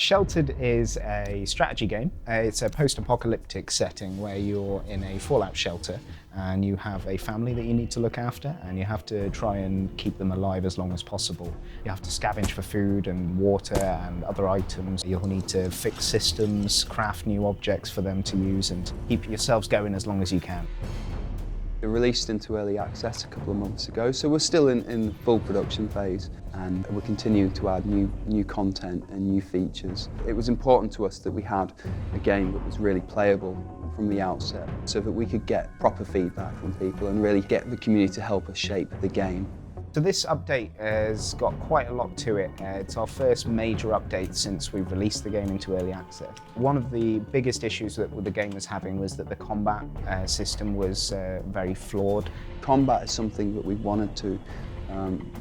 Sheltered is a strategy game. It's a post-apocalyptic setting where you're in a fallout shelter and you have a family that you need to look after, and you have to try and keep them alive as long as possible. You have to scavenge for food and water and other items. You'll need to fix systems, craft new objects for them to use, and keep yourselves going as long as you can. It released into early access a couple of months ago, so we're still in full production phase, and we're continuing to add new content and new features. It was important to us that we had a game that was really playable from the outset, so that we could get proper feedback from people and really get the community to help us shape the game. So this update has got quite a lot to it. It's our first major update since we've released the game into early access. One of the biggest issues that the game was having was that the combat system was very flawed. Combat is something that we wanted to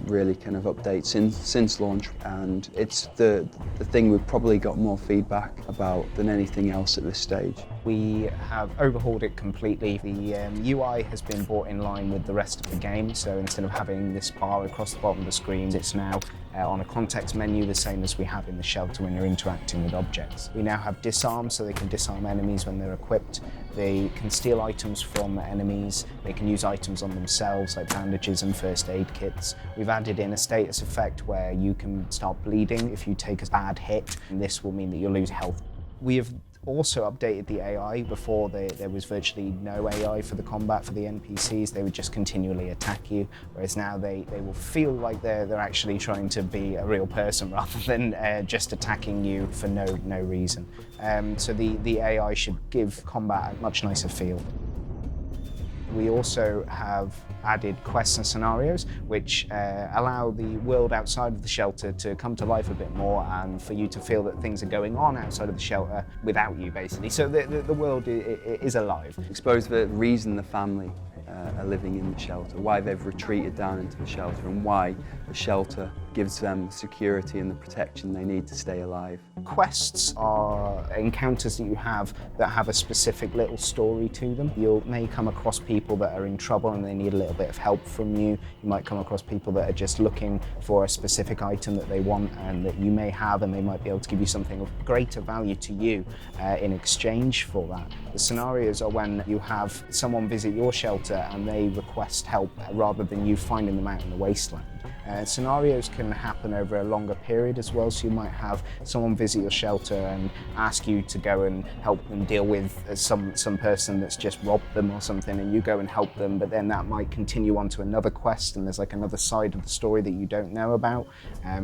really kind of update since launch, and it's the thing we've probably got more feedback about than anything else at this stage. We have overhauled it completely. The UI has been brought in line with the rest of the game, so instead of having this bar across the bottom of the screen, it's now on a context menu, the same as we have in the shelter when you're interacting with objects. We now have disarm, so they can disarm enemies when they're equipped. They can steal items from enemies. They can use items on themselves, like bandages and first aid kits. We've added in a status effect where you can start bleeding if you take a bad hit, and this will mean that you'll lose health. We have also updated the AI. Before, there was virtually no AI for the combat for the NPCs. They would just continually attack you, whereas now they will feel like they're actually trying to be a real person rather than just attacking you for no reason. So the AI should give combat a much nicer feel. We also have added quests and scenarios which allow the world outside of the shelter to come to life a bit more, and for you to feel that things are going on outside of the shelter without you, basically. So the world is alive. Expose the reason the family are living in the shelter, why they've retreated down into the shelter, and why the shelter gives them the security and the protection they need to stay alive. Quests are encounters that you have that have a specific little story to them. You may come across people that are in trouble and they need a little bit of help from you. You might come across people that are just looking for a specific item that they want and that you may have, and they might be able to give you something of greater value to you in exchange for that. The scenarios are when you have someone visit your shelter and they request help rather than you finding them out in the wasteland. Scenarios can happen over a longer period as well, so you might have someone visit your shelter and ask you to go and help them deal with some person that's just robbed them or something, and you go and help them, but then that might continue on to another quest, and there's like another side of the story that you don't know about.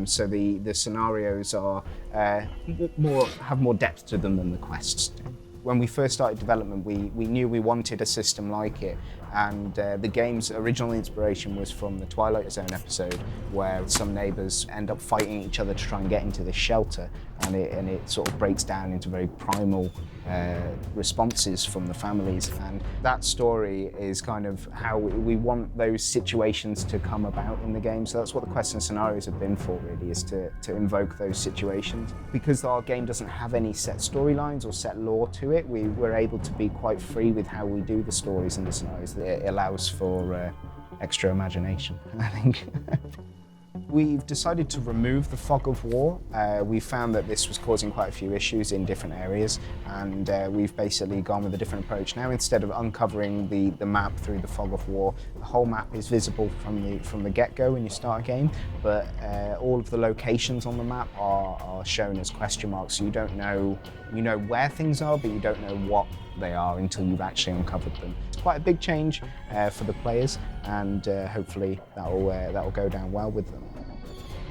So the scenarios are have more depth to them than the quests do. When we first started development, we knew we wanted a system like it, and the game's original inspiration was from the Twilight Zone episode, where some neighbours end up fighting each other to try and get into this shelter, and it sort of breaks down into very primal responses from the families. And that story is kind of how we want those situations to come about in the game. So that's what the quests and scenarios have been for, really, is to invoke those situations. Because our game doesn't have any set storylines or set lore to it, we're able to be quite free with how we do the stories and the scenarios. It allows for extra imagination, I think. We've decided to remove the fog of war. We found that this was causing quite a few issues in different areas, and we've basically gone with a different approach. Now, instead of uncovering the map through the fog of war, the whole map is visible from the get-go when you start a game, but all of the locations on the map are shown as question marks, so you don't know, you know where things are, but you don't know what they are until you've actually uncovered them. It's quite a big change for the players, and hopefully that'll go down well with them.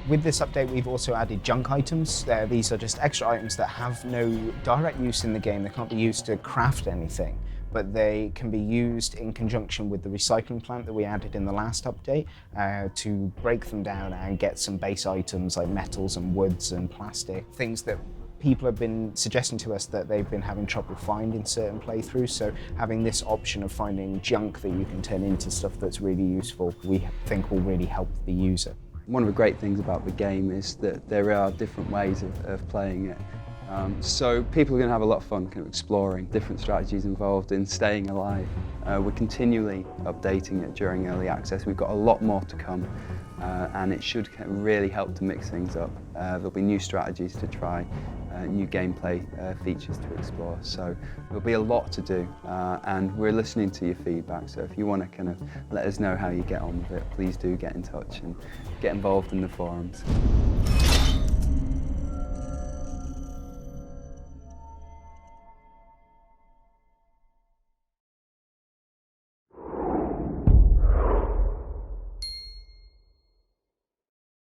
With this update, we've also added junk items. These are just extra items that have no direct use in the game. They can't be used to craft anything, but they can be used in conjunction with the recycling plant that we added in the last update to break them down and get some base items like metals and woods and plastic, things that people have been suggesting to us that they've been having trouble finding certain playthroughs. So having this option of finding junk that you can turn into stuff that's really useful, we think will really help the user. One of the great things about the game is that there are different ways of playing it. So people are going to have a lot of fun kind of exploring different strategies involved in staying alive. We're continually updating it during early access. We've got a lot more to come, and it should really help to mix things up. There'll be new strategies to try, new gameplay features to explore. So there'll be a lot to do, and we're listening to your feedback. So if you want to kind of let us know how you get on with it, please do get in touch and get involved in the forums.